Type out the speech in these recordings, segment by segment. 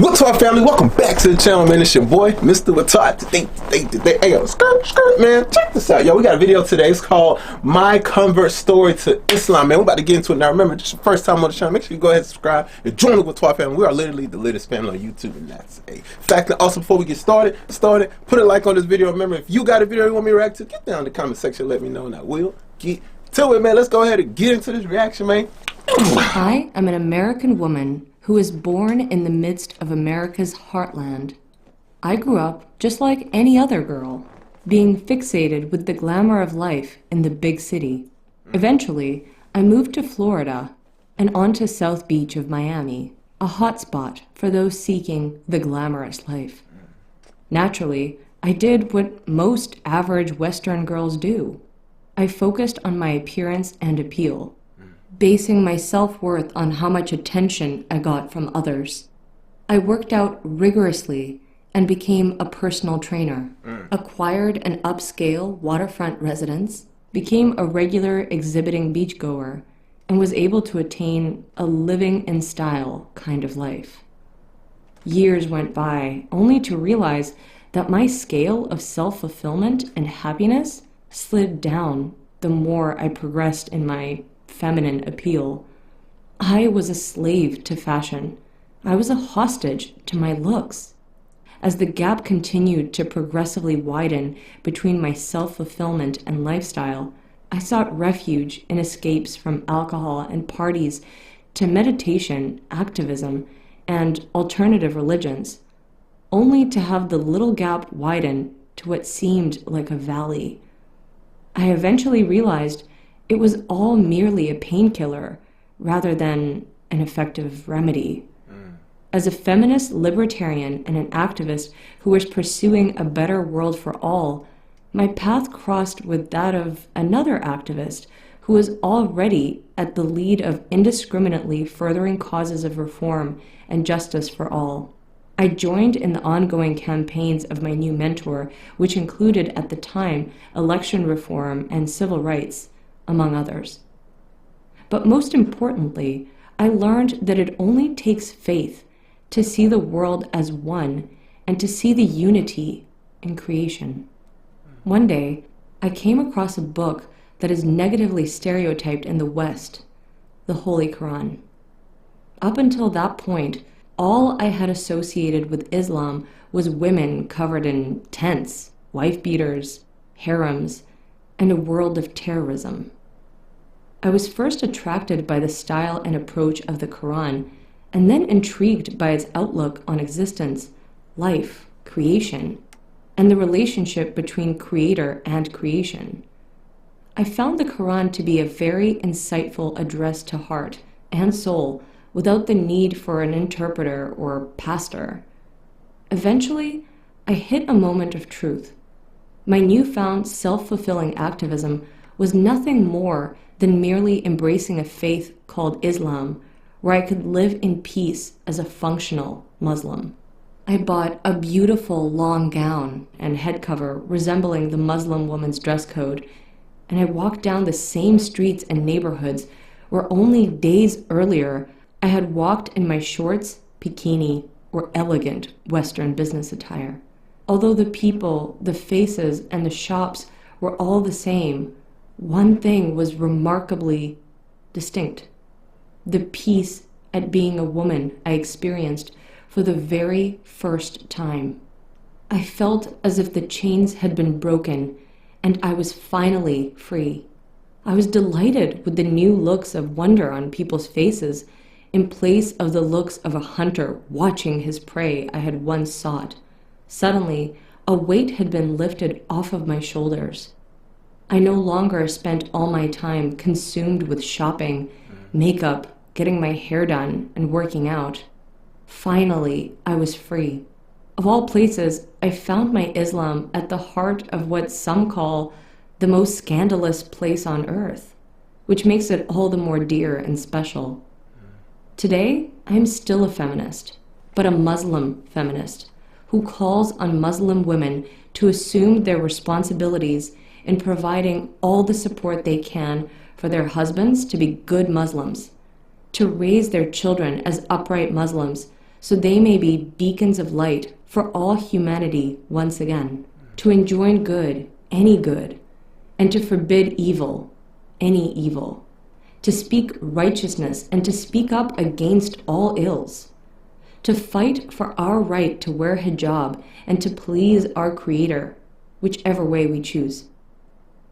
What's up, family? Welcome back to the channel, man. It's your boy, Mr. Whaatwaa. Hey, yo, skirt, man. Check this out, yo. We got a video today. It's called My Convert Story to Islam, man. We're about to get into it now. Remember, this is your first time on the channel. Make sure you go ahead and subscribe and join the Whaatwaa family. We are literally the latest family on YouTube, and that's a fact. And also, before we get started, put a like on this video. Remember, if you got a video you want me to react to, get down in the comment section. Let me know, and I will get to it, man. Let's go ahead and get into this reaction, man. I am an American woman who was born in the midst of America's heartland. I grew up just like any other girl, being fixated with the glamour of life in the big city. Eventually, I moved to Florida and onto South Beach of Miami, a hotspot for those seeking the glamorous life. Naturally, I did what most average Western girls do. I focused on my appearance and appeal, basing my self-worth on how much attention I got from others. I worked out rigorously and became a personal trainer, acquired an upscale waterfront residence, became a regular exhibiting beachgoer, and was able to attain a living in style kind of life. Years went by only to realize that my scale of self-fulfillment and happiness slid down the more I progressed in my feminine appeal. I was a slave to fashion. I was a hostage to my looks. As the gap continued to progressively widen between my self-fulfillment and lifestyle, I sought refuge in escapes from alcohol and parties to meditation, activism, and alternative religions, only to have the little gap widen to what seemed like a valley. I eventually realized it was all merely a painkiller rather than an effective remedy. As a feminist libertarian and an activist who was pursuing a better world for all, my path crossed with that of another activist who was already at the lead of indiscriminately furthering causes of reform and justice for all. I joined in the ongoing campaigns of my new mentor, which included at the time election reform and civil rights, among others. But most importantly, I learned that it only takes faith to see the world as one and to see the unity in creation. One day, I came across a book that is negatively stereotyped in the West, the Holy Quran. Up until that point, all I had associated with Islam was women covered in tents, wife beaters, harems, and a world of terrorism. I was first attracted by the style and approach of the Quran, and then intrigued by its outlook on existence, life, creation, and the relationship between creator and creation. I found the Quran to be a very insightful address to heart and soul without the need for an interpreter or pastor. Eventually, I hit a moment of truth. My newfound self-fulfilling activism was nothing more than merely embracing a faith called Islam, where I could live in peace as a functional Muslim. I bought a beautiful long gown and head cover resembling the Muslim woman's dress code, and I walked down the same streets and neighborhoods where only days earlier I had walked in my shorts, bikini, or elegant Western business attire. Although the people, the faces, and the shops were all the same, one thing was remarkably distinct: the peace at being a woman I experienced for the very first time. I felt as if the chains had been broken and I was finally free. I was delighted with the new looks of wonder on people's faces in place of the looks of a hunter watching his prey I had once sought. Suddenly, a weight had been lifted off of my shoulders. I no longer spent all my time consumed with shopping, makeup, getting my hair done, and working out. Finally, I was free. Of all places, I found my Islam at the heart of what some call the most scandalous place on earth, which makes it all the more dear and special. Today, I am still a feminist, but a Muslim feminist who calls on Muslim women to assume their responsibilities in providing all the support they can for their husbands to be good Muslims, to raise their children as upright Muslims so they may be beacons of light for all humanity once again, to enjoin good, any good, and to forbid evil, any evil, to speak righteousness and to speak up against all ills, to fight for our right to wear hijab and to please our Creator, whichever way we choose.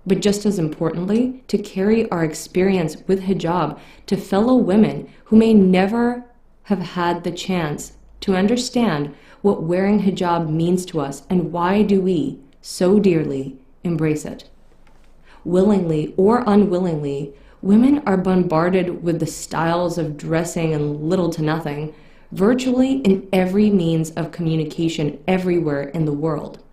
But just as importantly, to carry our experience with hijab to fellow women who may never have had the chance to understand what wearing hijab means to us and why do we so dearly embrace it. Willingly or unwillingly, women are bombarded with the styles of dressing and little to nothing, virtually in every means of communication everywhere in the world.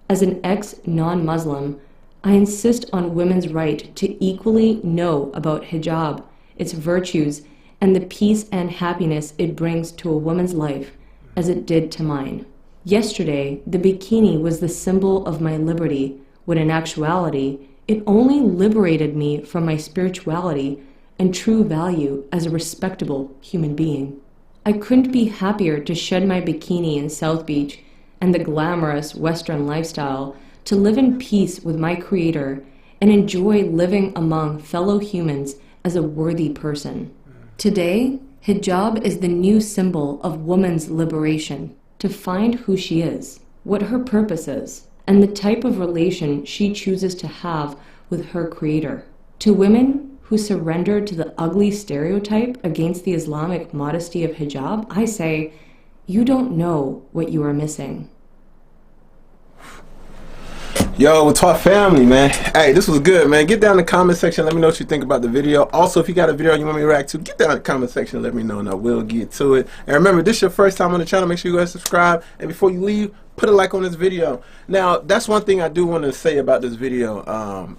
As an ex-non-Muslim, I insist on women's right to equally know about hijab, its virtues, and the peace and happiness it brings to a woman's life, as it did to mine. Yesterday, the bikini was the symbol of my liberty, when in actuality, it only liberated me from my spirituality and true value as a respectable human being. I couldn't be happier to shed my bikini in South Beach and the glamorous Western lifestyle to live in peace with my Creator and enjoy living among fellow humans as a worthy person. Today, hijab is the new symbol of woman's liberation, to find who she is, what her purpose is, and the type of relation she chooses to have with her Creator. To women who surrender to the ugly stereotype against the Islamic modesty of hijab, I say, you don't know what you are missing. Yo, Whaatwaa family, man. Hey, this was good, man. Get down in the comment section. Let me know what you think about the video. Also, if you got a video you want me to react to, get down in the comment section and let me know, and I will get to it. And remember, this is your first time on the channel. Make sure you guys subscribe. And before you leave, put a like on this video. Now, that's one thing I do want to say about this video,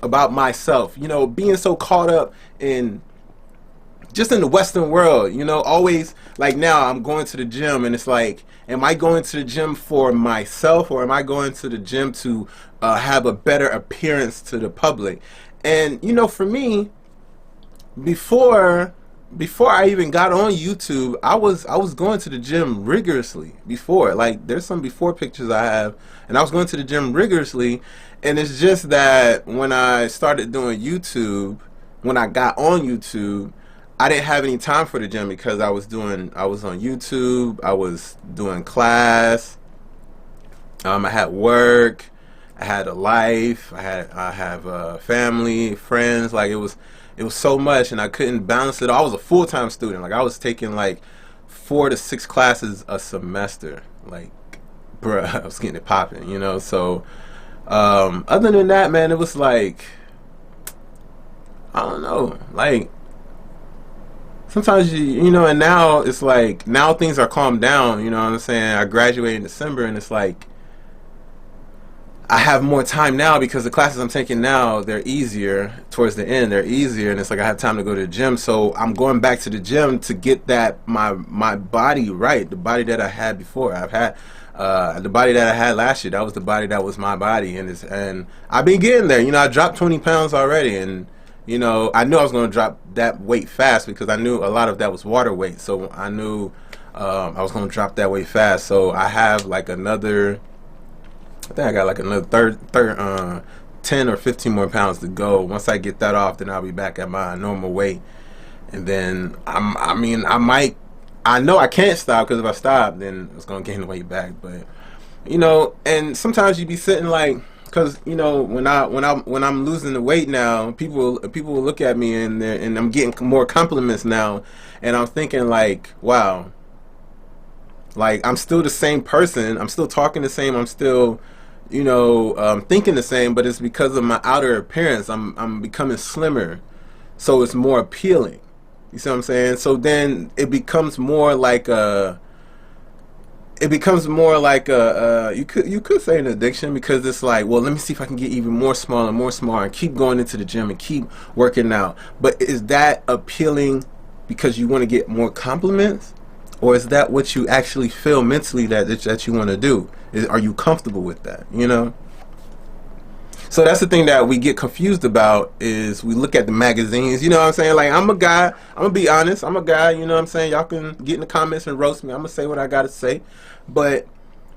about myself. You know, being so caught up in just in the Western world, you know, always, like now I'm going to the gym and it's like, am I going to the gym for myself or am I going to the gym to have a better appearance to the public? And you know, for me, before I even got on YouTube, I was going to the gym rigorously before. Like, there's some before pictures I have, and I was going to the gym rigorously. And it's just that when I started doing YouTube, when I got on YouTube, I didn't have any time for the gym because I was on YouTube, I was doing class, I had work, I had a life, I have family, friends. Like, it was so much, and I couldn't balance it all. I was a full-time student. Like, I was taking like 4 to 6 classes a semester. Like, bruh, I was getting it popping, you know. So other than that, man, it was like, I don't know, like, sometimes you know, and now it's like, now things are calmed down, you know what I'm saying? I graduated in December, and it's like I have more time now because the classes I'm taking now, they're easier towards the end. They're easier, and it's like I have time to go to the gym. So I'm going back to the gym to get that my body right, the body that I had before. I've had the body that I had last year. That was the body that was my body, and I've been getting there. You know, I dropped 20 pounds already, and you know, I knew I was going to drop that weight fast because I knew a lot of that was water weight. So I knew I was going to drop that weight fast. So I have like another, I think I got like another 10 or 15 more pounds to go. Once I get that off, then I'll be back at my normal weight. And then, I know I can't stop, because if I stop, then it's going to gain the weight back. But, you know, and sometimes you be sitting like, because you know, when I'm losing the weight now, people will look at me and I'm getting more compliments now, and I'm thinking like, wow, like I'm still the same person, I'm still talking the same, I'm still, you know, thinking the same, but it's because of my outer appearance. I'm becoming slimmer, so it's more appealing. You see what I'm saying? So then it becomes more like a. It becomes more like a you could say an addiction, because it's like, well, let me see if I can get even more smaller and keep going into the gym and keep working out. But is that appealing because you want to get more compliments, or is that what you actually feel mentally that you want to do? Are you comfortable with that? You know. So that's the thing that we get confused about, is we look at the magazines, you know what I'm saying? Like, I'm a guy, I'm gonna be honest, I'm a guy, you know what I'm saying? Y'all can get in the comments and roast me. I'm gonna say what I gotta say. But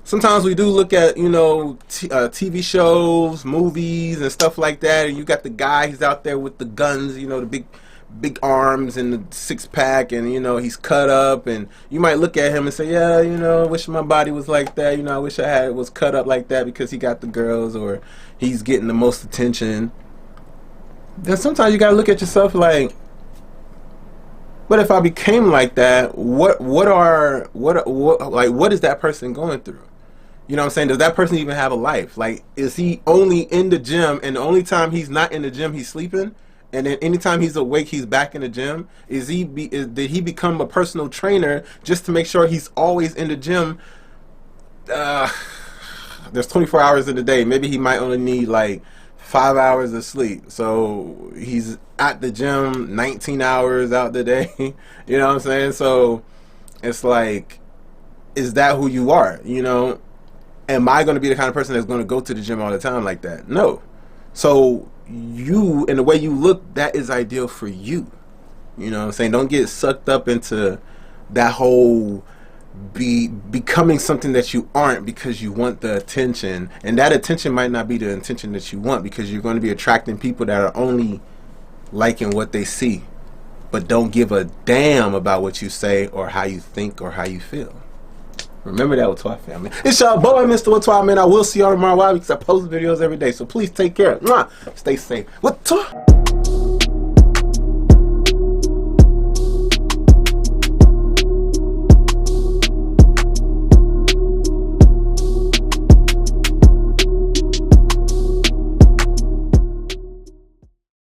sometimes we do look at, you know, TV shows, movies, and stuff like that, and you got the guy, he's out there with the guns, you know, the big arms and the six-pack, and, you know, he's cut up, and you might look at him and say, yeah, you know, I wish my body was like that, you know, I wish was cut up like that because he got the girls, or he's getting the most attention. Then sometimes you gotta look at yourself like, but if I became like that, what is that person going through? You know what I'm saying? Does that person even have a life? Like, is he only in the gym, and the only time he's not in the gym, he's sleeping? And then anytime he's awake, he's back in the gym? Did he become a personal trainer just to make sure he's always in the gym? There's 24 hours in the day. Maybe he might only need like 5 hours of sleep. So he's at the gym 19 hours out the day. You know what I'm saying? So it's like, is that who you are? You know? Am I going to be the kind of person that's going to go to the gym all the time like that? No. So you, and the way you look, that is ideal for you. You know what I'm saying? Don't get sucked up into that whole becoming something that you aren't because you want the attention. And that attention might not be the attention that you want, because you're going to be attracting people that are only liking what they see, but don't give a damn about what you say or how you think or how you feel. Remember that, Whaatwaa family. It's your boy, Mr. Whaatwaa, man. I will see y'all tomorrow. Why? Because I post videos every day. So please take care. Mwah. Stay safe. Whaatwaa.